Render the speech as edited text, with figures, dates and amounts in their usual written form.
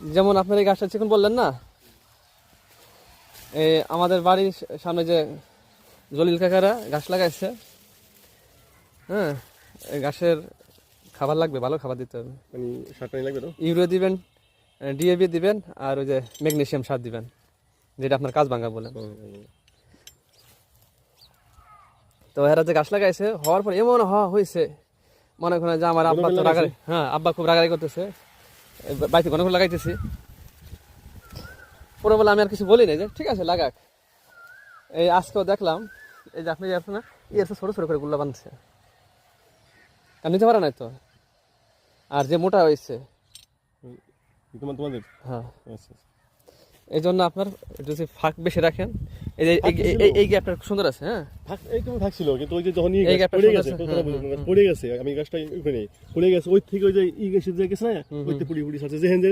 যেমন আপনার এই গাছটা চিকন বললেন না, এই আমাদের বাড়ির সামনে যে জলিল কাকারা গাছ লাগাইছে, হ্যাঁ, এই গাছের খাবার লাগবে, ভালো খাবার দিতে হবে। মানে সার পানি লাগবে তো? ইউরিয়া দিবেন, ডিএপি দিবেন, আর ওই যে ম্যাগনেসিয়াম সার দিবেন, যেটা আপনার কাজ ভাঙা বলেন। তো এরা যে গাছ লাগাইছে হওয়ার পর এমন হওয়া হয়েছে, মনে করেন যে আমার আব্বা তো রাগারি, হ্যাঁ আব্বা খুব রাগারি করতেছে, বাড়িতে ঘন ঘন লাগাইতেছি। পরে বলে আমি আর কিছু বলি না, যে ঠিক আছে লাগাক। এই আজকেও দেখলাম এই যে আপনি না ছোট ছোট করে গুল্লা বাঁধছে, আর নিতে পারে না তো। আর যে মোটা হয়েছে তোমাদের, হ্যাঁ, আচ্ছা এই জন্য আপনার যদি ফাঁক বেশি রাখেন, এই যে এই গ্যাপটা সুন্দর আছে। হ্যাঁ, এই তুমি থাকছিল, কিন্তু ওই যে যখন এই গাছটা পড়ে সুন্দর গেছে, আছে, পড়ে গেছে, আমি গাছটা ওখানে পড়ে গেছে, ওই থেকে ওই যে ই গেছে যে গেছে না, ওইতে পুড়ি পুড়ি সারছে, যেহেন যে